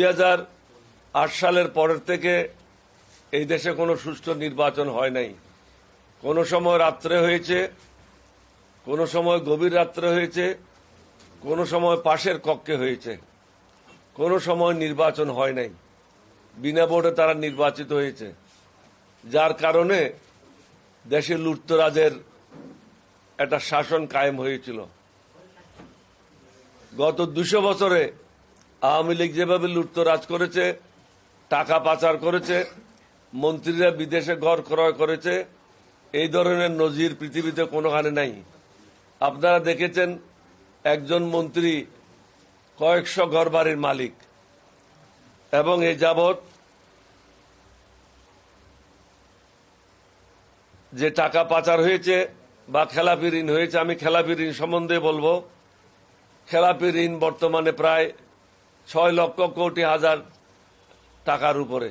2008 সালের পরের থেকে এই দেশে কোনো সুষ্ঠু নির্বাচন হয় নাই। কোনো সময় রাত্রে হয়েছে, কোনো সময় গভীর রাত্রে হয়েছে, কোনো সময় পাশের কক্ষে হয়েছে, কোনো সময় নির্বাচন হয় নাই। বিনা ভোটে তারা নির্বাচিত হয়েছে, যার কারণে দেশে লুটতরাজের একটা শাসন কায়েম হয়েছিল। গত 200 বছরে আওয়ামী লীগ যেভাবে লুটতরাজ করেছে, টাকা পাচার করেছে, মন্ত্রীরা বিদেশে ঘর ক্রয় করেছে, এই ধরনের নজির পৃথিবীতে কোনোখানে নাই। আপনারা দেখেছেন একজন মন্ত্রী কয়েকশো ঘরবাড়ির মালিক, এবং এই যাবৎ যে টাকা পাচার হয়েছে বা খেলাপি ঋণ হয়েছে, আমি খেলাপি ঋণ সম্বন্ধে বলবো। খেলাপি ঋণ বর্তমানে প্রায় 6 লক্ষ কোটি হাজার টাকার উপরে।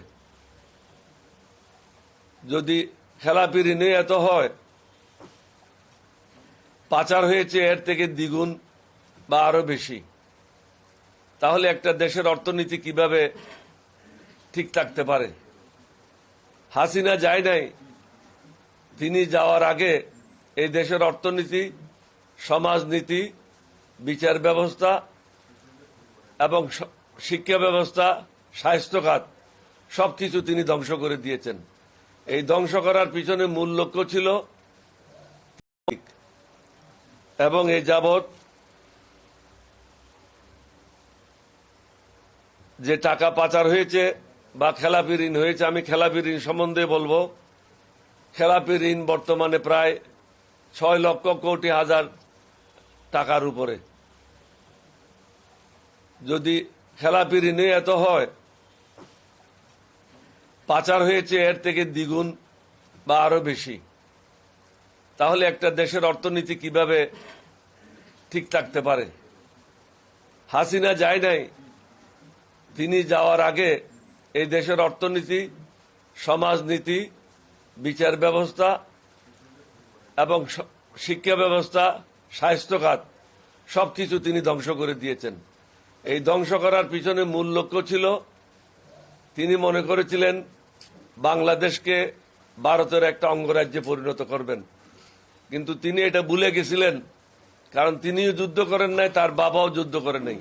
যদি খেলাপি ঋণে এত হয়, পাচার হয়েছে এর থেকে দ্বিগুণ বা আরো বেশি, তাহলে একটা দেশের অর্থনীতি কিভাবে ঠিক থাকতে পারে? হাসিনা যায় নাই, তিনি যাওয়ার আগে এই দেশের অর্থনীতি, সমাজনীতি, বিচার ব্যবস্থা এবং শিক্ষা ব্যবস্থা, স্বাস্থ্য খাত সবকিছু তিনি ধ্বংস করে দিয়েছেন। এই ধ্বংস করার পিছনে মূল লক্ষ্য ছিল, এবং এই যাবৎ যে টাকা পাচার হয়েছে বা খেলাপি ঋণ হয়েছে, আমি খেলাপি ঋণ সম্বন্ধে বলবো। খেলাপি ঋণ বর্তমানে প্রায় 6 লক্ষ কোটি হাজার টাকার উপরে। যদি খেলাপি ঋণে এত হয়, পাচার হয়েছে এর থেকে দ্বিগুণ বা আরো বেশি, তাহলে একটা দেশের অর্থনীতি কিভাবে ঠিক থাকতে পারে? হাসিনা যায় নাই, তিনি যাওয়ার আগে এই দেশের অর্থনীতি, সমাজনীতি, বিচার ব্যবস্থা এবং শিক্ষা ব্যবস্থা, স্বাস্থ্য খাত সবকিছু তিনি ধ্বংস করে দিয়েছেন। এই ধ্বংস করার পিছনে মূল লক্ষ্য ছিল, তিনি মনে করেছিলেন বাংলাদেশকে ভারতের একটা অঙ্গরাজ্যে পরিণত করবেন, কিন্তু তিনি এটা ভুলে গেছিলেন। কারণ তিনিও যুদ্ধ করেন নাই, তার বাবাও যুদ্ধ করে নাই,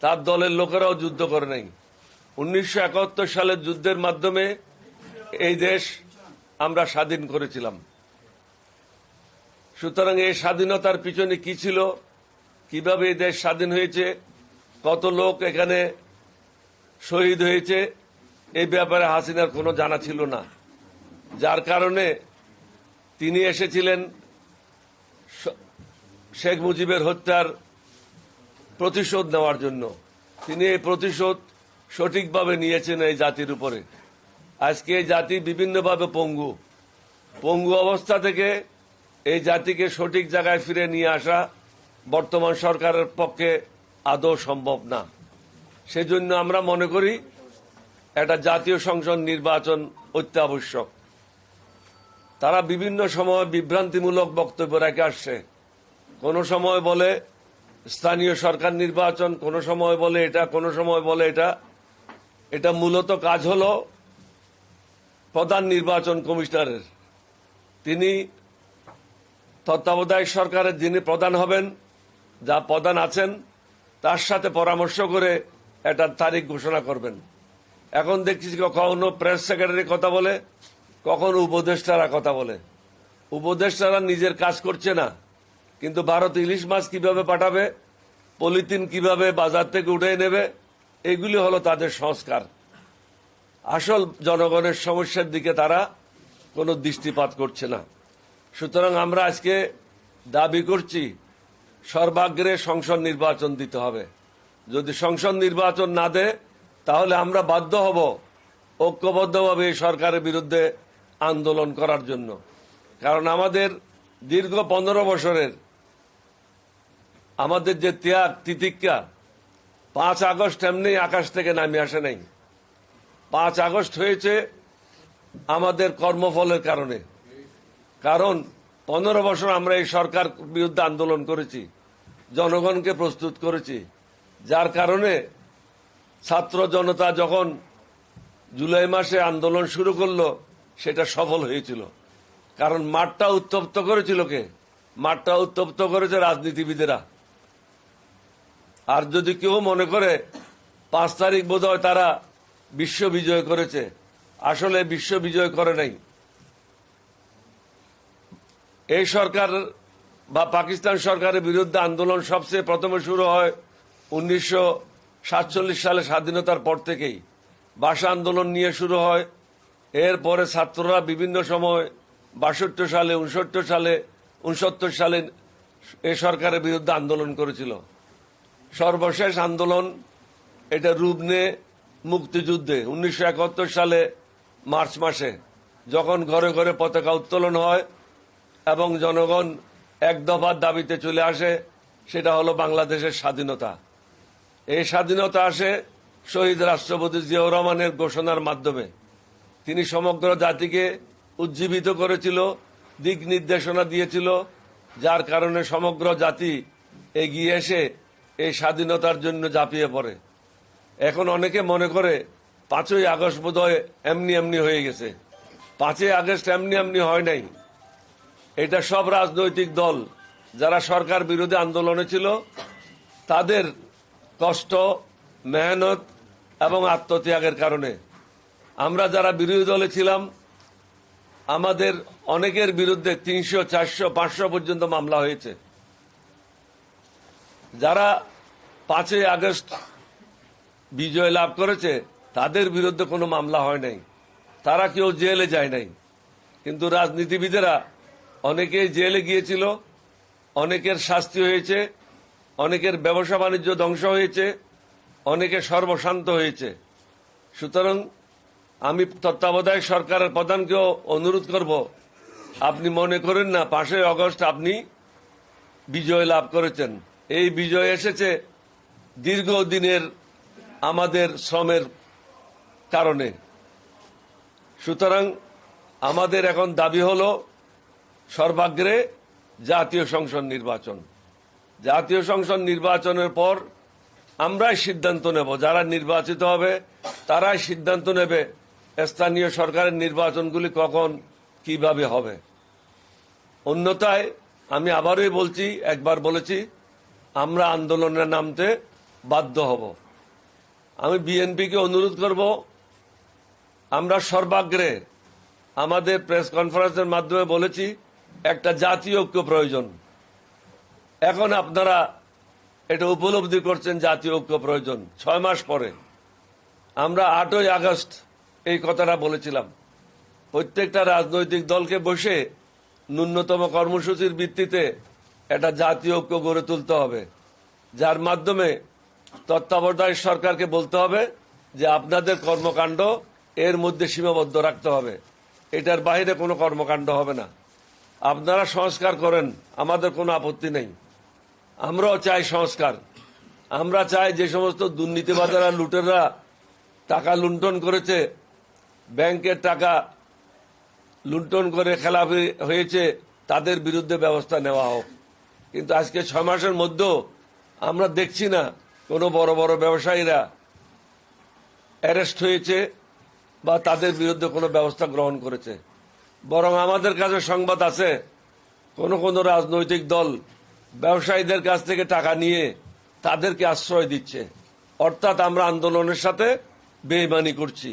তার দলের লোকেরাও যুদ্ধ করে নাই। 1971 সালের যুদ্ধের মাধ্যমে এই দেশ আমরা স্বাধীন করেছিলাম। সুতরাং এই স্বাধীনতার পিছনে কি ছিল, কিভাবে এই দেশ স্বাধীন হয়েছে, কত লোক এখানে শহীদ হয়েছে, এই ব্যাপারে হাসিনার কোনো জানা ছিল না। যার কারণে তিনি এসেছিলেন শেখ মুজিবের হত্যার প্রতিশোধ নেওয়ার জন্য। তিনি এই প্রতিশোধ সঠিকভাবে নিয়েছেন এই জাতির উপরে। আজকে এই জাতি বিভিন্নভাবে পঙ্গু অবস্থা থেকে এই জাতিকে সঠিক জায়গায় ফিরে নিয়ে আসা বর্তমান সরকারের পক্ষে আদৌ সম্ভব না। সেজন্য আমরা মনে করি একটা জাতীয় সংসদ নির্বাচন অত্যাবশ্যক। তারা বিভিন্ন সময় বিভ্রান্তিমূলক বক্তব্য রেখে আসছে। কোনো সময় বলে স্থানীয় সরকার নির্বাচন, কোনো সময় বলে এটা, কোনো সময় বলে এটা। এটা মূলত কাজ হলো প্রধান নির্বাচন কমিশনারের। তিনি তত্ত্বাবধায়ক সরকারের যিনি প্রধান হবেন, যা প্রধান আছেন, তার সাথে পরামর্শ করে একটা তারিখ ঘোষণা করবেন। এখন দেখছি কখনো প্রেস সেক্রেটারি কথা বলে, কখনো উপদেষ্টারা কথা বলে। উপদেষ্টারা নিজের কাজ করছে না, কিন্তু ভারত ইলিশ মাছ কিভাবে পাঠাবে, পলিথিন কিভাবে বাজার থেকে উঠে নেবে, এগুলি হলো তাদের সংস্কার। আসল জনগণের সমস্যার দিকে তারা কোনো দৃষ্টিপাত করছে না। সুতরাং আমরা আজকে দাবি করছি, সর্বাগ্রে সংসদ নির্বাচন দিতে হবে। যদি সংসদ নির্বাচন না দেয়, তাহলে আমরা বাধ্য হব ঐক্যবদ্ধভাবে এই সরকারের বিরুদ্ধে আন্দোলন করার জন্য। কারণ আমাদের দীর্ঘ 15 বছরের আমাদের যে ত্যাগ তিতিক্ষা, 5 আগস্ট এমনি আকাশ থেকে নামে আসে নাই। 5 আগস্ট হয়েছে আমাদের কর্মফলের কারণে। কারণ 15 বছর আমরা এই সরকার বিরুদ্ধে আন্দোলন করেছি, জনগণকে প্রস্তুত করেছি, যার কারণে ছাত্র জনতা যখন জুলাই মাসে আন্দোলন শুরু করলো সেটা সফল হয়েছিল। কারণ মাঠটা উত্তপ্ত করেছিল কে? মাঠটা উত্তপ্ত করেছে রাজনীতিবিদেরা। আর যদি কেউ মনে করে 5 তারিখ বোধহয় তারা বিশ্ব বিজয় করেছে, আসলে বিশ্ব বিজয় করে নাই। এই সরকার বা পাকিস্তান সরকারের বিরুদ্ধে আন্দোলন সবচেয়ে প্রথমে শুরু হয় 1947 সালে স্বাধীনতার পর থেকেই। ভাষা আন্দোলন নিয়ে শুরু হয়। এরপরে ছাত্ররা বিভিন্ন সময় 62 সালে, 69 সালে এই সরকারের বিরুদ্ধে আন্দোলন করেছিল। সর্বশেষ আন্দোলন এটা রূপ নেয় মুক্তিযুদ্ধে 1971 সালে মার্চ মাসে, যখন ঘরে ঘরে পতাকা উত্তোলন হয় এবং জনগণ এক দফার দাবিতে চলে আসে, সেটা হলো বাংলাদেশের স্বাধীনতা। এই স্বাধীনতা আসে শহীদ রাষ্ট্রপতি জিয়াউর রহমানের ঘোষণার মাধ্যমে। তিনি সমগ্র জাতিকে উজ্জীবিত করেছিল, দিক নির্দেশনা দিয়েছিল, যার কারণে সমগ্র জাতি এগিয়ে এসে এই স্বাধীনতার জন্য ঝাঁপিয়ে পড়ে। এখন অনেকে মনে করে 5ই আগস্ট বোধহয় এমনি এমনি হয়ে গেছে। 5ই আগস্ট এমনি এমনি হয় নাই। এটা সব রাজনৈতিক দল যারা সরকার বিরোধী আন্দোলনে ছিল তাদের কষ্ট, মেহনত এবং আত্মত্যাগের কারণে। আমরা যারা বিরোধী দলে ছিলাম আমাদের অনেকের বিরুদ্ধে 300, 400, 500 পর্যন্ত মামলা হয়েছে। যারা 5ই আগস্ট বিজয় লাভ করেছে তাদের বিরুদ্ধে কোনো মামলা হয় নাই, তারা কেউ জেলে যায় নাই। কিন্তু রাজনীতিবিদেরা অনেকেই জেলে গিয়েছিল, অনেকের শাস্তি হয়েছে, অনেকের ব্যবসা বাণিজ্য ধ্বংস হয়েছে, অনেকে সর্বশান্ত হয়েছে। সুতরাং আমি তত্ত্বাবধায়ক সরকারের প্রধানকেও অনুরোধ করব, আপনি মনে করেন না 5ই আগস্ট আপনি বিজয় লাভ করেছেন। এই বিজয় এসেছে দীর্ঘদিনের আমাদের শ্রমের কারণে। সুতরাং আমাদের এখন দাবি হলো সর্বাগ্রে জাতীয় সংসদ নির্বাচন। জাতীয় সংসদ নির্বাচনের পর আমরাই সিদ্ধান্ত নেব, যারা নির্বাচিত হবে তারাই সিদ্ধান্ত নেবে স্থানীয় সরকারের নির্বাচনগুলি কখন কিভাবে হবে। অন্যথায় আমি আবারই বলছি, একবার বলেছি, আমরা আন্দোলনে নামতে বাধ্য হব। আমি বিএনপিকে অনুরোধ করব, আমরা সর্বাগ্রে আমাদের প্রেস কনফারেন্সের মাধ্যমে বলেছি একটা জাতীয় ঐক্য প্রয়োজন। এখন আপনারা এটা উপলব্ধি করছেন জাতীয় ঐক্য প্রয়োজন। 6 মাস পরে আমরা 8ই আগস্ট এই কথাটা বলেছিলাম। প্রত্যেকটা রাজনৈতিক দলকে বসে ন্যূনতম কর্মসূচির ভিত্তিতে একটা জাতীয় ঐক্য গড়ে তুলতে হবে, যার মাধ্যমে তত্ত্বাবধায়ক সরকারকে বলতে হবে যে আপনাদের কর্মকাণ্ড এর মধ্যে সীমাবদ্ধ রাখতে হবে, এটার বাইরে কোনো কর্মকাণ্ড হবে না। আপনারা সংস্কার করেন, আমাদের কোনো আপত্তি নেই। আমরাও চাই সংস্কার। আমরা চাই যে সমস্ত দুর্নীতিবাজাররা, লুটেররা টাকা লুণ্ঠন করেছে, ব্যাংকের টাকা লুণ্ঠন করে খেলাপি হয়েছে, তাদের বিরুদ্ধে ব্যবস্থা নেওয়া হোক। কিন্তু আজকে 6 মাসের মধ্যেও আমরা দেখছি না কোনো বড় বড় ব্যবসায়ীরা অ্যারেস্ট হয়েছে বা তাদের বিরুদ্ধে কোনো ব্যবস্থা গ্রহণ করেছে। বরং আমাদের কাছে সংবাদ আছে কোন রাজনৈতিক দল ব্যবসায়ীদের কাছ থেকে টাকা নিয়ে তাদেরকে আশ্রয় দিচ্ছে। অর্থাৎ আমরা আন্দোলনের সাথে বেইমানি করছি।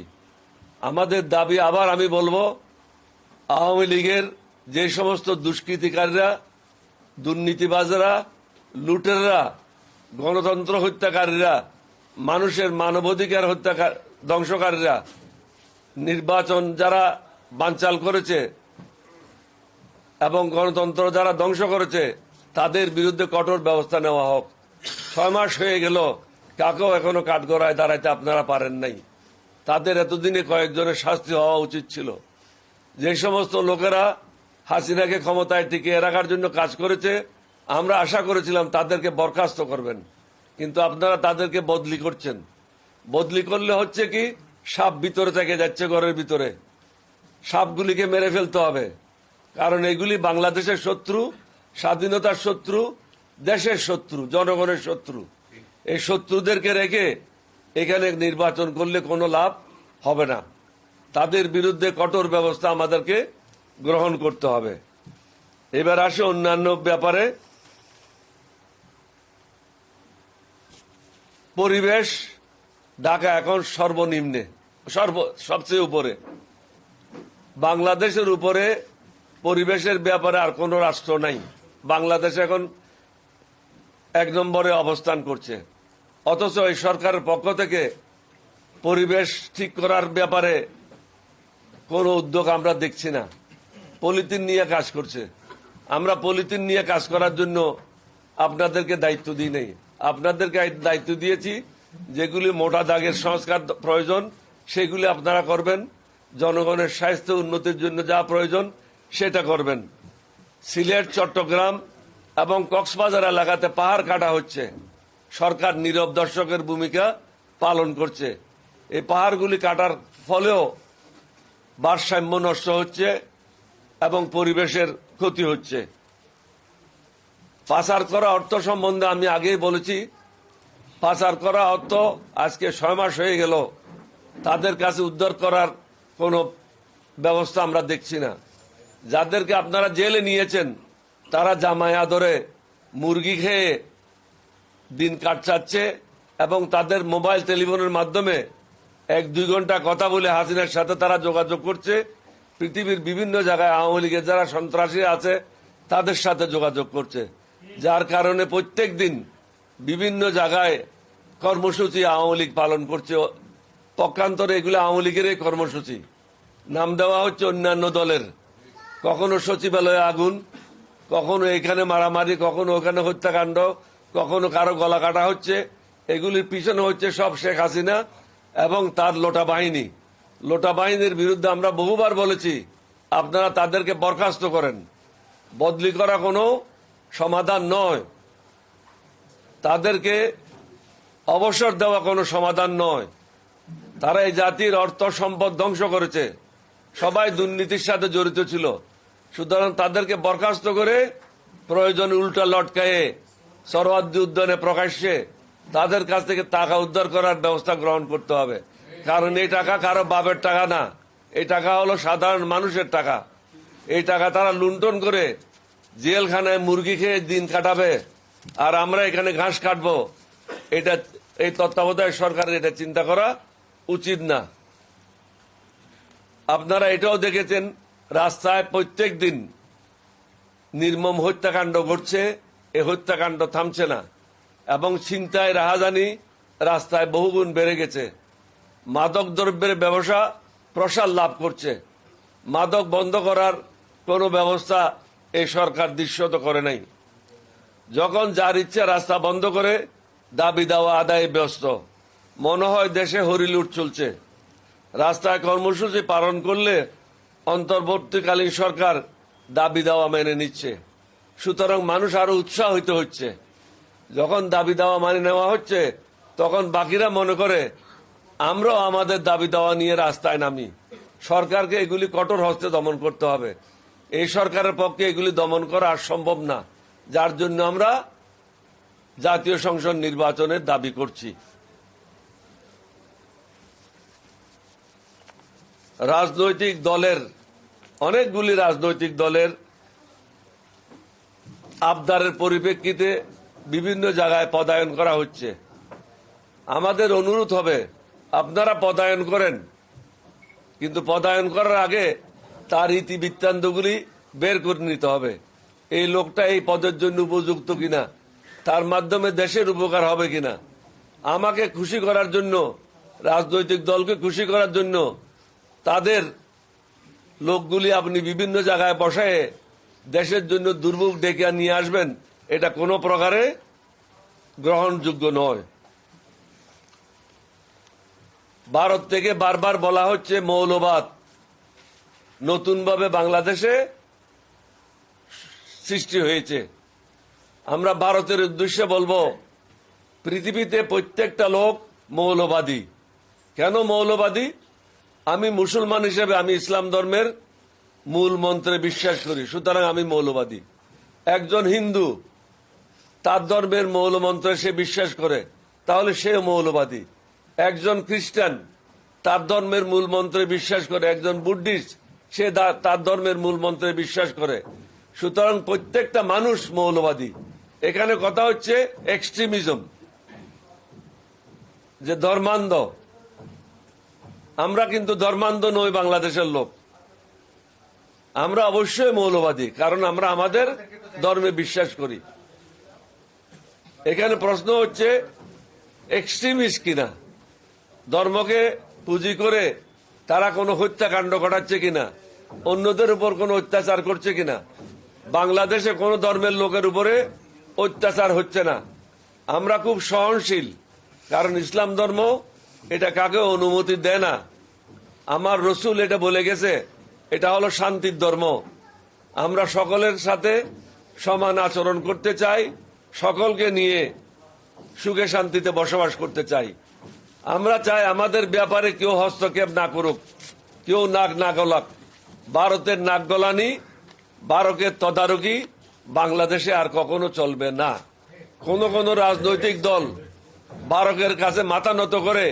আমাদের দাবি, আবার আমি বলবো, আওয়ামী লীগের যে সমস্ত দুষ্কৃতিকারীরা, দুর্নীতিবাজরা, লুটেররা, গণতন্ত্র হত্যাকারীরা, মানুষের মানবাধিকার ধ্বংসকারীরা, নির্বাচন যারা বানচাল করেছে এবং গণতন্ত্র যারা ধ্বংস করেছে, তাদের বিরুদ্ধে কঠোর ব্যবস্থা নেওয়া হোক। 6 মাস হয়ে গেল, কাকেও এখনো কাঠগড়ায় দাঁড়াইতে আপনারা পারেন নাই। তাদের এতদিনে কয়েকজনের শাস্তি হওয়া উচিত ছিল। যে সমস্ত লোকেরা হাসিনাকে ক্ষমতায় টিকিয়ে রাখার জন্য কাজ করেছে, আমরা আশা করেছিলাম তাদেরকে বরখাস্ত করবেন, কিন্তু আপনারা তাদেরকে বদলি করছেন। বদলি করলে হচ্ছে কি, সাপ ভিতরে থেকে যাচ্ছে ঘরের ভিতরে। সাপগুলিকে মেরে ফেলতে হবে, কারণ এগুলি বাংলাদেশের শত্রু, স্বাধীনতার শত্রু, দেশের শত্রু, জনগণের শত্রু। এই শত্রুদেরকে রেখে এখানে নির্বাচন করলে কোনো লাভ হবে না। তাদের বিরুদ্ধে কঠোর ব্যবস্থা আমাদেরকে গ্রহণ করতে হবে। এবার আসে অন্যান্য ব্যাপারে। পরিবেশ ঢাকা এখন সর্বনিম্নে, সবচেয়ে উপরে। বাংলাদেশের উপরে পরিবেশের ব্যাপারে আর কোনো রাষ্ট্র নাই। বাংলাদেশ এখন 1 নম্বরে অবস্থান করছে, অথচ এই সরকারের পক্ষ থেকে পরিবেশ ঠিক করার ব্যাপারে কোনো উদ্যোগ আমরা দেখছি না। পলিথিন নিয়ে কাজ করছে। আমরা পলিথিন নিয়ে কাজ করার জন্য আপনাদেরকে দায়িত্ব দিই নাই। আপনাদেরকে দায়িত্ব দিয়েছি যেগুলি মোটা দাগের সংস্কার প্রয়োজন সেগুলি আপনারা করবেন, জনগণের স্বাস্থ্য উন্নতির জন্য যা প্রয়োজন সেটা করবেন। সিলেট, চট্টগ্রাম এবং কক্সবাজার এলাকাতে পাহাড় কাটা হচ্ছে, সরকার নীরব দর্শকের ভূমিকা পালন করছে। এই পাহাড়গুলি কাটার ফলেও ভারসাম্য নষ্ট হচ্ছে এবং পরিবেশের ক্ষতি হচ্ছে। পাচার করা অর্থ সম্বন্ধে আমি আগেই বলেছি, পাচার করা অর্থ আজকে 6 মাস হয়ে গেল, তাদের কাছে উদ্ধার করার কোনো ব্যবস্থা আমরা দেখছি না। যাদেরকে আপনারা জেলে নিয়েছেন তারা জামাই আদরে মুরগি খেয়ে দিন কাটাচ্ছে এবং তাদের মোবাইল টেলিফোনের মাধ্যমে 1-2 ঘন্টা কথা বলে হাসিনার সাথে তারা যোগাযোগ করছে। পৃথিবীর বিভিন্ন জায়গায় আওয়ামী লীগের যারা সন্ত্রাসী আছে তাদের সাথে যোগাযোগ করছে, যার কারণে প্রত্যেক দিন বিভিন্ন জায়গায় কর্মসূচি আওয়ামী লীগ পালন করছে। পক্ষান্তরে এগুলো আওয়ামী লীগের কর্মসূচি, নাম দেওয়া হচ্ছে অন্যান্য দলের। কখনো সচিবালয়ে আগুন, কখনো এখানে মারামারি, কখনো ওখানে হত্যাকাণ্ড, কখনো কারো গলা কাটা হচ্ছে। এগুলির পিছনে হচ্ছে সব শেখ হাসিনা এবং তার লোটা বাহিনী। লোটা বাহিনীর বিরুদ্ধে আমরা বহুবার বলেছি আপনারা তাদেরকে বরখাস্ত করেন। বদলি করা কোনো সমাধান নয়, তাদেরকে অবসর দেওয়া কোনো সমাধান নয়। তারা এই জাতির অর্থ সম্পদ ধ্বংস করেছে, সবাই দুর্নীতির সাথে জড়িত ছিল। সুতরাং তাদেরকে বরখাস্ত করে প্রয়োজনে উল্টা লটকায়ে সরওয়ার্দী উদ্যানে প্রকাশ্যে তাদের কাছ থেকে টাকা উদ্ধার করার ব্যবস্থা গ্রহণ করতে হবে। কারণ এই টাকা কারো বাপের টাকা না, এই টাকা হলো সাধারণ মানুষের টাকা। এই টাকা তারা লুণ্ঠন করে জেলখানায় মুরগি খেয়ে দিন কাটাবে, আর আমরা এখানে ঘাস কাটবো। এটা এই তত্ত্বাবধায়ক সরকারের এটা চিন্তা করা উচিত না। আপনারা এটাও দেখেছেন রাস্তায় প্রত্যেক দিন নির্মম হত্যাকাণ্ড ঘটছে, এই হত্যাকাণ্ড থামছে না এবং ছিনতাই রাহাজানি রাস্তায় বহুগুণ বেড়ে গেছে। মাদক দ্রব্যের ব্যবসা প্রসার লাভ করছে। মাদক বন্ধ করার কোনো ব্যবস্থা এই সরকার দৃশ্যত করে নাই। যখন যার ইচ্ছা রাস্তা বন্ধ করে দাবি দেওয়া আদায়ে ব্যস্ত। মনে হয় দেশে হরিলুট চলছে। রাস্তায় কর্মসূচি পালন করলে অন্তর্বর্তীকালীন সরকার দাবি দেওয়া মেনে নিচ্ছে, সুতরাং মানুষ আরো উৎসাহিত হচ্ছে। যখন দাবি দেওয়া মানে নেওয়া হচ্ছে তখন বাকিরা মনে করে আমরাও আমাদের দাবি দেওয়া নিয়ে রাস্তায় নামি। সরকারকে এগুলি কঠোর হস্তে দমন করতে হবে। এই সরকারের পক্ষে এগুলি দমন করা আর সম্ভব না, যার জন্য আমরা জাতীয় সংসদ নির্বাচনের দাবি করছি। রাজনৈতিক দলের অনেকগুলি রাজনৈতিক দলের আবদারের পরিপ্রেক্ষিতে বিভিন্ন জায়গায় পদায়ন করা হচ্ছে। আমাদের অনুরোধ হবে আপনারা পদায়ন করেন, কিন্তু পদায়ন করার আগে তার ইতিবৃত্তান্তগুলি বের করে নিতে হবে। এই লোকটা এই পদের জন্য উপযুক্ত কিনা, তার মাধ্যমে দেশের উপকার হবে কিনা। আমাকে খুশি করার জন্য, রাজনৈতিক দলকে খুশি করার জন্য তাদের লোকগুলি আপনি বিভিন্ন জায়গায় বসায় দেশের জন্য দুর্ভোগ ডেকে নিয়ে আসবেন, এটা কোনো প্রকারে গ্রহণযোগ্য নয়। ভারত থেকে বারবার বলা হচ্ছে মৌলবাদ নতুনভাবে বাংলাদেশে সৃষ্টি হয়েছে। আমরা ভারতের উদ্দেশ্যে বলবো পৃথিবীতে প্রত্যেকটা লোক মৌলবাদী। কেন মৌলবাদী? আমি মুসলমান হিসেবে আমি ইসলাম ধর্মের মূল মন্ত্রে বিশ্বাস করি, সুতরাং আমি মৌলবাদী। একজন হিন্দু তার ধর্মের মৌল মন্ত্রে সে বিশ্বাস করে, তাহলে সে মৌলবাদী। একজন খ্রিস্টান তার ধর্মের মূল মন্ত্রে বিশ্বাস করে, একজন বুদ্ধিস্ট সে তার ধর্মের মূল মন্ত্রে বিশ্বাস করে। সুতরাং প্রত্যেকটা মানুষ মৌলবাদী। এখানে কথা হচ্ছে এক্সট্রিমিজম, যে ধর্মান্ধ। আমরা কিন্তু ধর্মান্ধ নই, বাংলাদেশের লোক। আমরা অবশ্যই মৌলবাদী, কারণ আমরা আমাদের ধর্মে বিশ্বাস করি। এখানে প্রশ্ন হচ্ছে এক্সট্রিমিস্ট কিনা, ধর্মকে পুঁজি করে তারা কোনো হত্যাকাণ্ড ঘটাচ্ছে কিনা, অন্যদের উপর কোনো অত্যাচার করছে কিনা। বাংলাদেশে কোনো ধর্মের লোকের উপরে অত্যাচার হচ্ছে না। আমরা খুব সহনশীল, কারণ ইসলাম ধর্ম এটা কাকে অনুমতি দেয় না। আমার রসুল এটা বলে গেছে, এটা হলো শান্তির ধর্ম। আমরা সকলের সাথে সমান আচরণ করতে চাই, সকলকে নিয়ে সুখে শান্তিতে বসবাস করতে চাই। আমরা চাই আমাদের ব্যাপারে কেউ হস্তক্ষেপ না করুক, কেউ নাক না গলাক। ভারতের নাক গলানি, ভারতের তদারকি বাংলাদেশে আর কখনো চলবে না। কোন কোন রাজনৈতিক দল ভারতের কাছে মাথা নত করে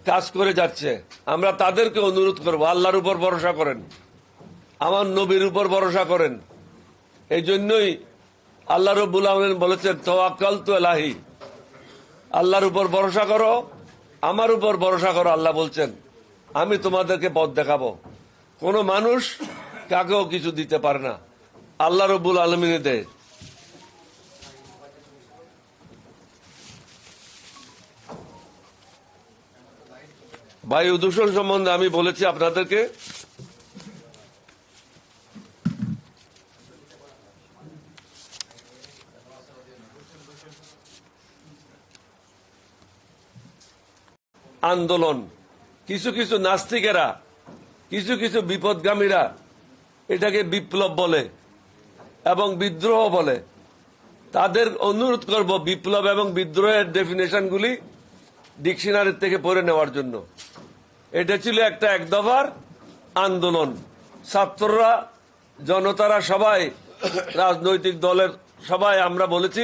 কাজ করে যাচ্ছে। আমরা তাদেরকে অনুরোধ করব, আল্লাহর উপর ভরসা করেন, আমার নবীর উপর ভরসা করেন। এই জন্যই আল্লাহ রাব্বুল আলামিন বলেছেন তাওয়াক্কালতু আলাইহি, আল্লাহর উপর ভরসা করো, আমার উপর ভরসা করো। আল্লাহ বলছেন আমি তোমাদেরকে পথ দেখাবো। কোন মানুষ কাকেও কিছু দিতে পারে না, আল্লাহ রাব্বুল আলামিন দেয়। বায়ু দূষণ সম্বন্ধে আমি বলেছি আপনাদেরকে। আন্দোলন, কিছু কিছু নাস্তিকেরা, কিছু কিছু বিপদগামীরা এটাকে বিপ্লব বলে এবং বিদ্রোহ বলে। তাদের অনুরোধ করব বিপ্লব এবং বিদ্রোহের ডেফিনেশনগুলি ডিকশনারি থেকে পড়ে নেওয়ার জন্য। এটা ছিল একটা এক দফার আন্দোলন। ছাত্ররা, জনতারা সবাই, রাজনৈতিক দলের সবাই আমরা বলেছি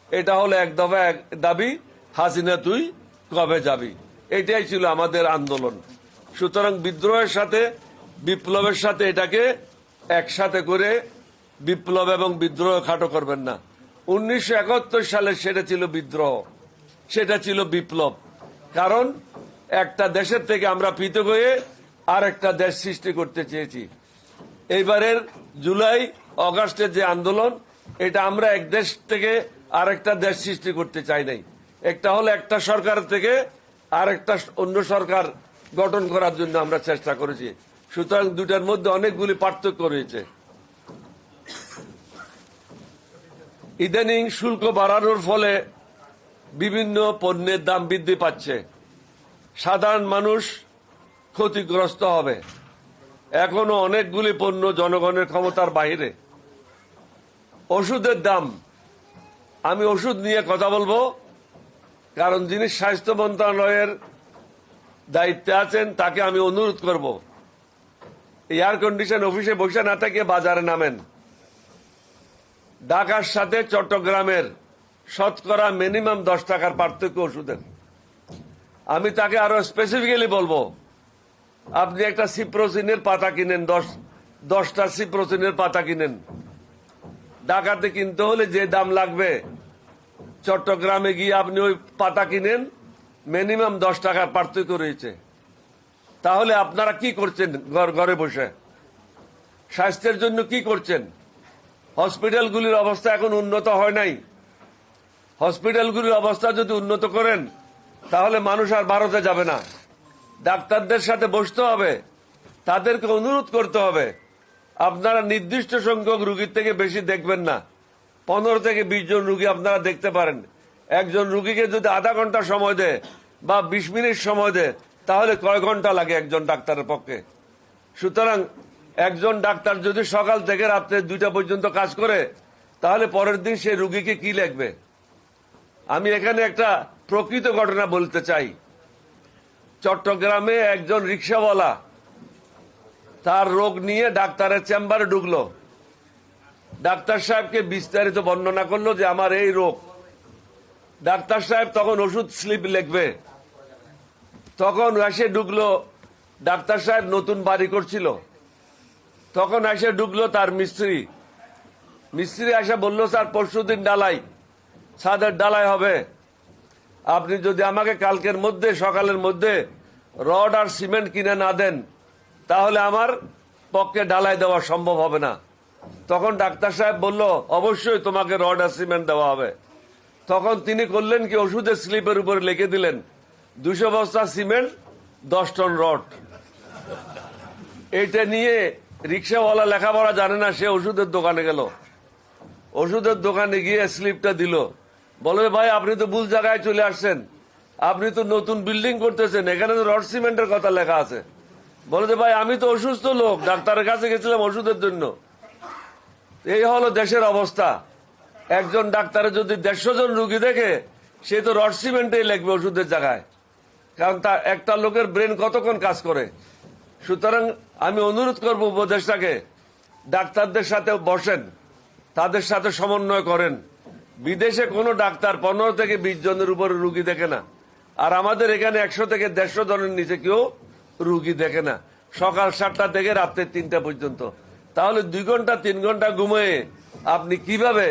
এটা হলো এক দফা এক দাবি, হাসিনা তুই কবে যাবি। এটাই ছিল আমাদের আন্দোলন। সুতরাং বিদ্রোহের সাথে বিপ্লবের সাথে এটাকে একসাথে করে বিপ্লব এবং বিদ্রোহ খাটো করবেন না। 1971 সালে সেটা ছিল বিদ্রোহ, সেটা ছিল বিপ্লব। কারণ একটা দেশের থেকে আমরা পৃথক হয়ে আর একটা দেশ সৃষ্টি করতে চেয়েছি। এইবারের জুলাই অগাস্টের যে আন্দোলন, এটা আমরা এক দেশ থেকে আরেকটা দেশ সৃষ্টি করতে চাই নাই। একটা হলো একটা সরকার থেকে আরেকটা অন্য সরকার গঠন করার জন্য আমরা চেষ্টা করেছি। সুতরাং দুটার মধ্যে অনেকগুলি পার্থক্য রয়েছে। ইদানিং শুল্ক বাড়ানোর ফলে বিভিন্ন পণ্যের দাম বৃদ্ধি পাচ্ছে, সাধারণ মানুষ ক্ষতিগ্রস্ত হবে। এখনো অনেকগুলি পণ্য জনগণের ক্ষমতার বাইরে। ওষুধের দাম, আমি ওষুধ নিয়ে কথা বলবো, কারণ যিনি স্বাস্থ্য মন্ত্রণালয়ের দায়িত্বে আছেন তাকে আমি অনুরোধ করব, এয়ার কন্ডিশন অফিসে বসে না থেকে বাজারে নামেন। ঢাকার সাথে চট্টগ্রামের শতকরা মিনিমাম 10 টাকার পার্থক্য ওষুধের। আমি তাকে আরো স্পেসিফিক্যালি বলবো, আপনি একটা সিপ্রোসিনের পাতা কিনেন, 10টা সিপ্রোসিনের পাতা কিনেন, ঢাকাতে কিনতে হলে যে দাম লাগবে চট্টগ্রামে গিয়ে আপনি ওই পাতা কিনেন, মিনিমাম 10 টাকার পার্থক্য রয়েছে। তাহলে আপনারা কি করছেন ঘরে বসে? স্বাস্থ্যের জন্য কি করছেন? হসপিটালগুলির অবস্থা এখন উন্নত হয় নাই। হসপিটালগুলির অবস্থা যদি উন্নত করেন তাহলে মানুষ আর ভারতে যাবে না। ডাক্তারদের সাথে বসতে হবে, তাদেরকে অনুরোধ করতে হবে, আপনারা নির্দিষ্ট সংখ্যক রুগীর থেকে বেশি দেখবেন না। 15 থেকে 20 জন রুগী আপনারা দেখতে পারেন। একজন রুগীকে যদি আধা ঘন্টা সময় দেয় বা 20 মিনিট সময় দেয়, তাহলে কয় ঘন্টা লাগে একজন ডাক্তারের পক্ষে? সুতরাং একজন ডাক্তার যদি সকাল থেকে রাত্রে 2টা পর্যন্ত কাজ করে, তাহলে পরের দিন সে রুগীকে কি লিখবে? আমি এখানে একটা প্রকৃত ঘটনা বলতে চাই। চট্টগ্রামে একজন রিক্সাওয়ালা তার রোগ নিয়ে ডাক্তারের চেম্বারে ঢুকলো। ডাক্তার সাহেবকে বিস্তারিত বর্ণনা করলো যে আমার এই রোগ। ডাক্তার সাহেব তখন ওষুধ স্লিপ লিখবে, তখন এসে ঢুকলো ডাক্তার সাহেব নতুন বাড়ি করছিল, তখন এসে ঢুকলো তার মিস্ত্রি এসে বলল, স্যার পরশুদিন ডালাই, ছাদের ডালাই হবে, আপনি যদি আমাকে কালকের মধ্যে সকালের মধ্যে রড আর সিমেন্ট কিনে না দেন তাহলে আমার পক্ষে ডালাই দেওয়া সম্ভব হবে না। তখন ডাক্তার সাহেব বলল, অবশ্যই তোমাকে রড আর সিমেন্ট দেওয়া হবে। তখন তিনি করলেন কি, ওষুধের স্লিপের উপরে লিখে দিলেন 200 বস্তা সিমেন্ট 10 টন রড। এটা নিয়ে রিক্সাওয়ালা লেখাপড়া জানে না, সে ওষুধের দোকানে গেল, ওষুধের দোকানে গিয়ে স্লিপটা দিল, বলে ভাই আপনি তো ভুল জায়গায় চলে আসছেন, আপনি তো নতুন বিল্ডিং করতেছেন, এখানে তো রড সিমেন্টের কথা লেখা আছে। বলে যে ভাই আমি তো অসুস্থ লোক, ডাক্তারের কাছে গেছিলাম ওষুধের জন্য। এই হলো দেশের অবস্থা। একজন ডাক্তারের যদি 150 জন রুগী দেখে, সে তো রড সিমেন্টে লিখবে ওষুধের জায়গায়, কারণ তার একটা লোকের ব্রেন কতক্ষণ কাজ করে। সুতরাং আমি অনুরোধ করব উপদেষ্টাকে, ডাক্তারদের সাথে বসেন, তাদের সাথে সমন্বয় করেন। বিদেশে কোনো ডাক্তার 15 থেকে 20 জনের উপরে রুগী দেখে না, আর আমাদের এখানে 100 থেকে 150 জনের নিচে কেউ রুগী দেখে না, সকাল 7টা থেকে রাত্রে 3টা পর্যন্ত। তাহলে 2 ঘন্টা 3 ঘন্টা ঘুমিয়ে আপনি কিভাবে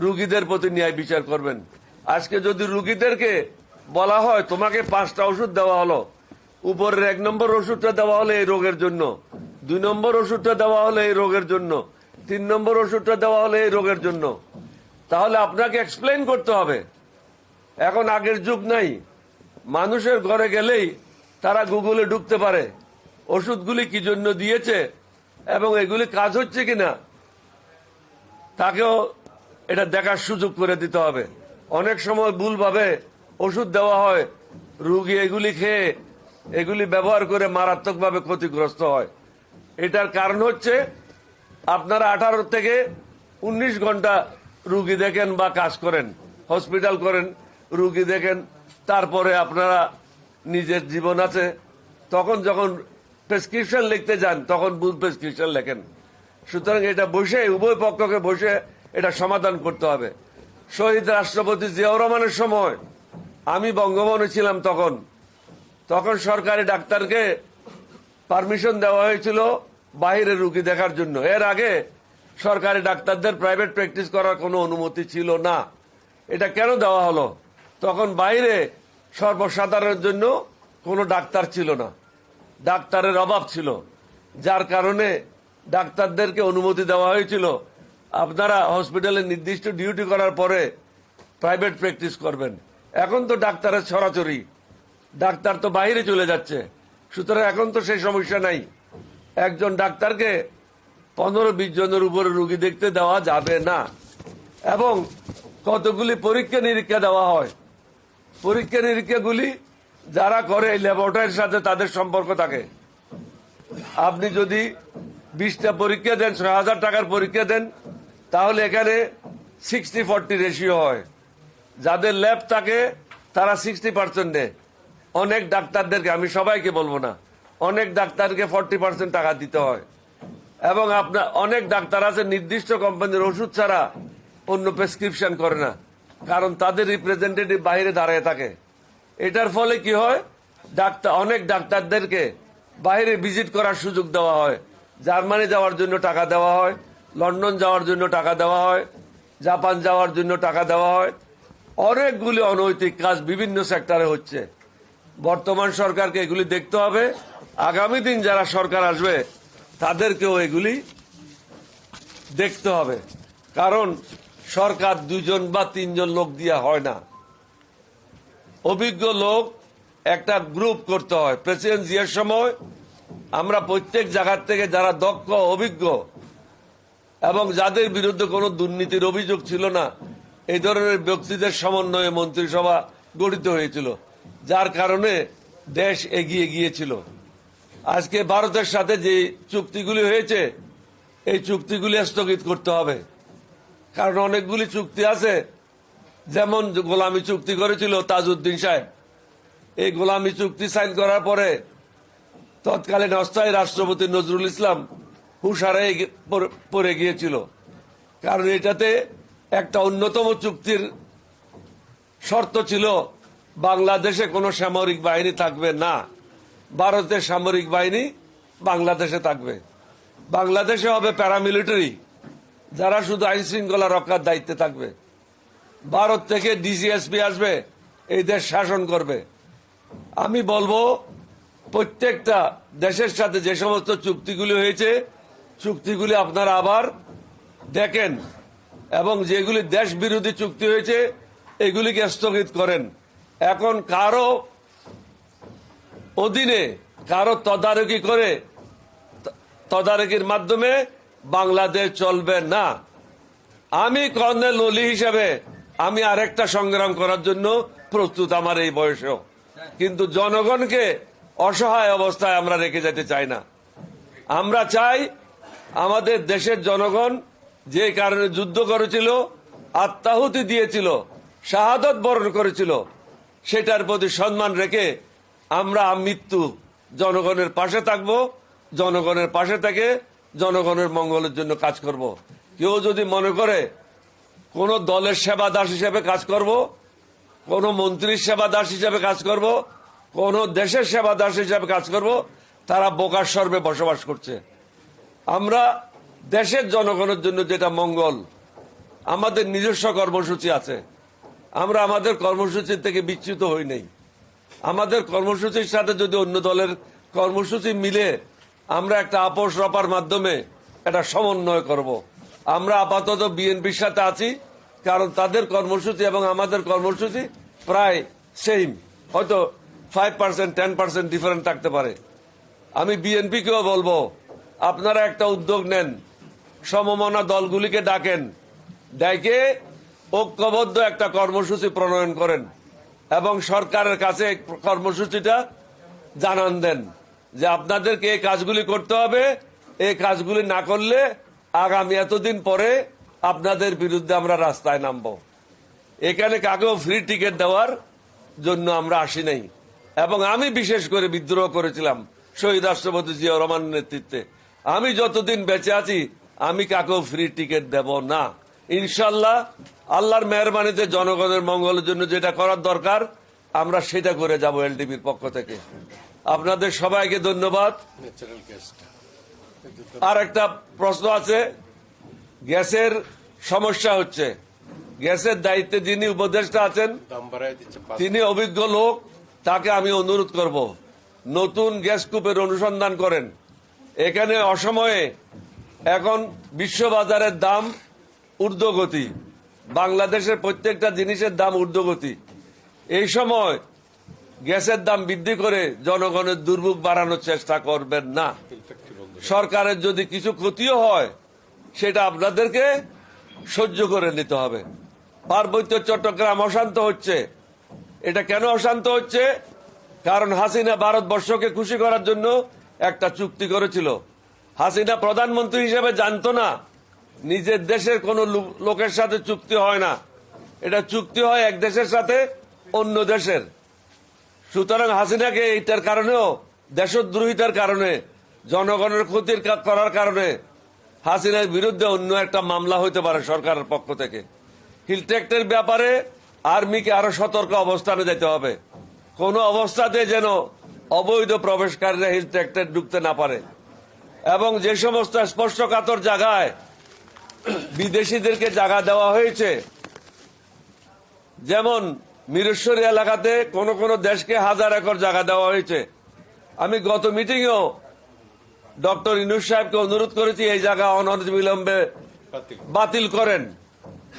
রুগীদের প্রতি ন্যায় বিচার করবেন? আজকে যদি রুগীদেরকে বলা হয় তোমাকে 5টা ওষুধ দেওয়া হলো, উপরের 1 নম্বর ওষুধটা দেওয়া হলো এই রোগের জন্য, 2 নম্বর ওষুধটা দেওয়া হলো এই রোগের জন্য, 3 নম্বর ওষুধটা দেওয়া হলো এই রোগের জন্য, তাহলে আপনাকে এক্সপ্লেইন করতে হবে। এখন আগের যুগ নাই, মানুষের ঘরে গেলেই তারা গুগলে ঢুকতে পারে ওষুধগুলি কি জন্য দিয়েছে এবং এগুলি কাজ হচ্ছে কিনা, তাকেও এটা দেখার সুযোগ করে দিতে হবে। অনেক সময় ভুলভাবে ওষুধ দেওয়া হয়, রুগী এগুলি খেয়ে এগুলি ব্যবহার করে মারাত্মকভাবে ক্ষতিগ্রস্ত হয়। এটার কারণ হচ্ছে আপনারা 18 থেকে 19 ঘন্টা রুগী দেখেন বা কাজ করেন, হসপিটাল করেন, রুগী দেখেন, তারপরে আপনারা নিজের জীবন আছে, তখন যখন প্রেসক্রিপশন লিখতে যান তখন ভুল প্রেসক্রিপশন লেখেন। সুতরাং এটা বসে উভয় পক্ষকে বসে এটা সমাধান করতে হবে। শহীদ রাষ্ট্রপতি জিয়াউর রহমানের সময় আমি বঙ্গভবনে ছিলাম, তখন সরকারি ডাক্তারকে পারমিশন দেওয়া হয়েছিল বাইরে রুগী দেখার জন্য। এর আগে সরকারি ডাক্তারদের প্রাইভেট প্র্যাকটিস করার কোনো অনুমতি ছিল না। এটা কেন দেওয়া হলো? তখন বাইরে সর্বসাধারণের জন্য কোনো ডাক্তার ছিল না, ডাক্তারের অভাব ছিল, যার কারণে ডাক্তারদেরকে অনুমতি দেওয়া হয়েছিল আপনারা হসপিটালে নির্দিষ্ট ডিউটি করার পরে প্রাইভেট প্র্যাকটিস করবেন। এখন তো ডাক্তারের ছড়াছড়ি, ডাক্তার তো বাইরে চলে যাচ্ছে, সুতরাং এখন তো সেই সমস্যা নাই। একজন ডাক্তারকে 15-20 জনের উপরে রুগী দেখতে দেওয়া যাবে না। এবং কতগুলি পরীক্ষা নিরীক্ষা দেওয়া হয়, পরীক্ষা নিরীক্ষাগুলি যারা করে এই ল্যাবরেটরির সাথে তাদের সম্পর্ক থাকে। আপনি যদি 20টা পরীক্ষা দেন, 6,000 টাকার পরীক্ষা দেন, তাহলে এখানে 60-40 রেশিও হয়। যাদের ল্যাব থাকে তারা 60% দেয়। অনেক ডাক্তারদেরকে, আমি সবাইকে বলবো না, অনেক ডাক্তারকে 40% টাকা দিতে হয়। এবং আপনার অনেক ডাক্তার আছে নির্দিষ্ট কোম্পানির ওষুধ ছাড়া অন্য প্রেসক্রিপশন করে না, কারণ তাদের রিপ্রেজেন্টেটিভ বাইরে দাঁড়িয়ে থাকে। এটার ফলে কি হয়, অনেক ডাক্তারদেরকে বাইরে ভিজিট করার সুযোগ দেওয়া হয়, জার্মানি যাওয়ার জন্য টাকা দেওয়া হয়, লন্ডন যাওয়ার জন্য টাকা দেওয়া হয়, জাপান যাওয়ার জন্য টাকা দেওয়া হয়। অনেকগুলি অনৈতিক কাজ বিভিন্ন সেক্টরে হচ্ছে। বর্তমান সরকারকে এগুলি দেখতে হবে, আগামী দিন যারা সরকার আসবে তাদেরকেও এগুলি দেখতে হবে, কারণ সরকার 2 জন বা 3 জন লোক দিয়া হয় না, অভিজ্ঞ লোক একটা গ্রুপ করতে হয়। প্রেসিডেন্ট জিয়ার সময় আমরা প্রত্যেক জায়গার থেকে যারা দক্ষ, অভিজ্ঞ এবং যাদের বিরুদ্ধে কোনো দুর্নীতির অভিযোগ ছিল না, এই ধরনের ব্যক্তিদের সমন্বয়ে মন্ত্রিসভা গঠিত হয়েছিল, যার কারণে দেশ এগিয়ে গিয়েছিল। আজকে ভারতের সাথে যে চুক্তিগুলি হয়েছে, এই চুক্তিগুলি স্থগিত করতে হবে, কারণ অনেকগুলি চুক্তি আছে, যেমন গোলামি চুক্তি করেছিল তাজউদ্দিন সাহেব। এই গোলামি চুক্তি সাইন করার পরে তৎকালীন অস্থায়ী রাষ্ট্রপতি নজরুল ইসলাম হুঁশারে পড়ে গিয়েছিল, কারণ এটাতে একটা অন্যতম চুক্তির শর্ত ছিল বাংলাদেশে কোনো সামরিক বাহিনী থাকবে না, ভারতের সামরিক বাহিনী বাংলাদেশে থাকবে। বাংলাদেশে হবে প্যারামিলিটারি, যারা শুধু আইন শৃঙ্খলা রক্ষার দায়িত্বে থাকবে। ভারত থেকে ডিজিএসপি আসবে, এই দেশ শাসন করবে। আমি বলবো প্রত্যেকটা দেশের সাথে যে সমস্ত চুক্তিগুলি হয়েছে, চুক্তিগুলি আপনারা আবার দেখেন এবং যেগুলি দেশ বিরোধী চুক্তি হয়েছে এগুলিকে স্থগিত করেন। এখন কারো অধীনে কারো তদারকি করে তদারকির মাধ্যমে বাংলাদেশ চলবে না। আমি কর্নেল অলি হিসেবে আমি আরেকটা সংগ্রাম করার জন্য প্রস্তুত, আমার এই বয়সেও। কিন্তু জনগণকে অসহায় অবস্থায় আমরা রেখে যেতে চাই না। আমরা চাই আমাদের দেশের জনগণ যে কারণে যুদ্ধ করেছিল, আত্মাহুতি দিয়েছিল, শাহাদত বরণ করেছিল, সেটার প্রতি সম্মান রেখে আমরা মৃত্যু জনগণের পাশে থাকব। জনগণের পাশে থেকে জনগণের মঙ্গলের জন্য কাজ করব। কেউ যদি মনে করে কোন দলের সেবা দাস হিসেবে কাজ করব, কোন মন্ত্রীর সেবা দাস হিসেবে কাজ করব, কোন দেশের সেবা দাস হিসেবে কাজ করব, তারা বোকার সর্বে বসবাস করছে। আমরা দেশের জনগণের জন্য যেটা মঙ্গল, আমাদের নিজস্ব কর্মসূচি আছে। আমরা আমাদের কর্মসূচি থেকে বিচ্যুত হই নাই। আমাদের কর্মসূচির সাথে যদি অন্য দলের কর্মসূচি মিলে আমরা একটা আপোষ রপার মাধ্যমে একটা সমন্বয় করব। আমরা আপাতত বিএনপির সাথে আছি, কারণ তাদের কর্মসূচি এবং আমাদের কর্মসূচি প্রায় সেম, হয়তো 5% 10% ডিফারেন্ট থাকতে পারে। আমি বিএনপিকেও বলবো, আপনারা একটা উদ্যোগ নেন, সমমনা দলগুলিকে ডাকেন, ডেকে ঐক্যবদ্ধ একটা কর্মসূচি প্রণয়ন করেন এবং সরকারের কাছে কর্মসূচিটা জানান দেন যে আপনাদেরকে এই কাজগুলি করতে হবে। এই কাজগুলি না করলে আগামী এতদিন পরে আপনাদের বিরুদ্ধে আমরা রাস্তায় নামব। এখানে কাকেও ফ্রি টিকিট দেওয়ার জন্য আমরা আসি নাই। এবং আমি বিশেষ করে বিদ্রোহ করেছিলাম শহীদ রাষ্ট্রপতি জিয়াউর রহমানের নেতৃত্বে। আমি যতদিন বেঁচে আছি আমি কাকেও ফ্রি টিকিট দেব না। ইনশাল্লাহ আল্লাহর মেহরবানিতে জনগণের মঙ্গলের জন্য যেটা করার দরকার আমরা সেটা করে যাব এলডিপির পক্ষ থেকে। আপনাদের সবাইকে ধন্যবাদ। আর একটা প্রশ্ন আছে, গ্যাসের সমস্যা হচ্ছে। গ্যাসের দায়িত্বে যিনি উপদেষ্টা আছেন তিনি অভিজ্ঞ লোক, তাকে আমি অনুরোধ করব নতুন গ্যাস কূপের অনুসন্ধান করেন। এখানে অসময়ে এখন বিশ্ববাজারের দাম ঊর্ধ্বগতি, বাংলাদেশের প্রত্যেকটা জিনিসের দাম ঊর্ধ্বগতি। এই সময় গ্যাসের দাম বৃদ্ধি করে জনগণের দুর্ভোগ বাড়ানোর চেষ্টা করবেন না। সরকারের যদি কিছু ক্ষতিও হয় সেটা আপনাদেরকে সহ্য করে নিতে হবে। পার্বত্য চট্টগ্রাম অশান্ত হচ্ছে। এটা কেন অশান্ত হচ্ছে? কারণ হাসিনা ভারতবর্ষকে খুশি করার জন্য একটা চুক্তি করেছিল। হাসিনা প্রধানমন্ত্রী হিসেবে জানতো না নিজের দেশের কোন লোকের সাথে চুক্তি হয় না, এটা চুক্তি হয় এক দেশের সাথে অন্য দেশের। সুতরাং হাসিনাকে এইটার কারণেও, দেশদ্রোহিতার কারণে, জনগণের ক্ষতির করার কারণে হাসিনার বিরুদ্ধে অন্য একটা মামলা হইতে পারে সরকারের পক্ষ থেকে। হিলট্যাক্টের ব্যাপারে আর্মিকে আরো সতর্ক অবস্থানে যেতে হবে। কোন অবস্থাতে যেন অবৈধ প্রবেশকারীরা হিলট্যাক্টে ঢুকতে না পারে। এবং যে সমস্ত স্পর্শকাতর জায়গায় বিদেশিদেরকে জায়গা দেওয়া হয়েছে, যেমন মিরেশ্বরী এলাকাতে কোন কোন দেশকে 1000 একর জায়গা দেওয়া হয়েছে। আমি গত মিটিংয়েও ডক্টর ইউনূস সাহেবকে অনুরোধ করেছি এই জায়গা অনতিবিলম্বে বাতিল করেন।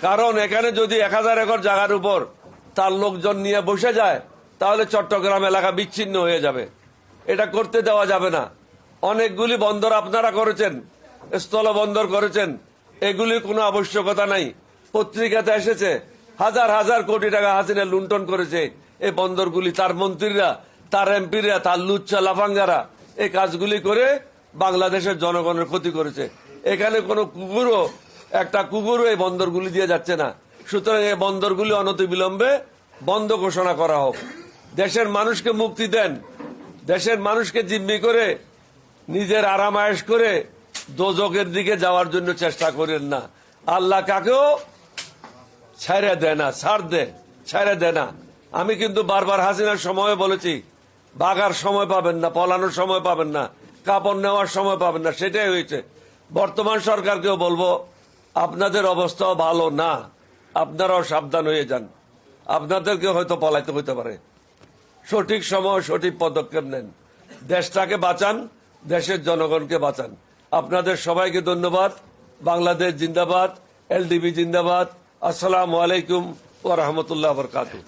কারণ এখানে যদি 1000 একর জায়গার উপর তার লোকজন নিয়ে বসে যায় তাহলে চট্টগ্রাম এলাকা বিচ্ছিন্ন হয়ে যাবে। এটা করতে দেওয়া যাবে না। অনেকগুলি বন্দর আপনারা করেছেন, স্থলবন্দর করেছেন, এগুলির কোনো আবশ্যকতা নাই। পত্রিকাতে এসেছে হাজার হাজার কোটি টাকা হাসিনা লুণ্ঠন করেছে এই বন্দরগুলি। তার মন্ত্রীরা, তার এমপিরা, তার লুচ্চা লাফাঙ্গারা এই কাজগুলি করে বাংলাদেশের জনগণের ক্ষতি করেছে। এখানে কোনো একটা কুকুরও এই বন্দরগুলি দিয়ে যাচ্ছে না। সুতরাং এই বন্দরগুলি অনতিবিলম্বে বন্ধ ঘোষণা করা হোক। দেশের মানুষকে মুক্তি দেন। দেশের মানুষকে জিম্মি করে নিজের আরাম আয়েশ করে দোজকের দিকে যাওয়ার জন্য চেষ্টা করেন না। আল্লাহ কাকেও ছেড়ে দেয় না, ছাড় দেয়, ছেড়ে দেয় না। আমি কিন্তু বারবার হাসিনার সময় বলেছি, ভাগার সময় পাবেন না, পলানোর সময় পাবেন না, কাপড় নেওয়ার সময় পাবেন না, সেটাই হয়েছে। বর্তমান সরকারকেও বলবো, আপনাদের অবস্থাও ভালো না, আপনারাও সাবধান হয়ে যান। আপনাদেরকে হয়তো পলাইতে হইতে পারে। সঠিক সময় সঠিক পদক্ষেপ নেন, দেশটাকে বাঁচান, দেশের জনগণকে বাঁচান। আপনাদের সবাইকে ধন্যবাদ। বাংলাদেশ জিন্দাবাদ, এলডিবি জিন্দাবাদ। আসসালামু আলাইকুম ওয়া রাহমাতুল্লাহি ওয়া বারাকাতুহু।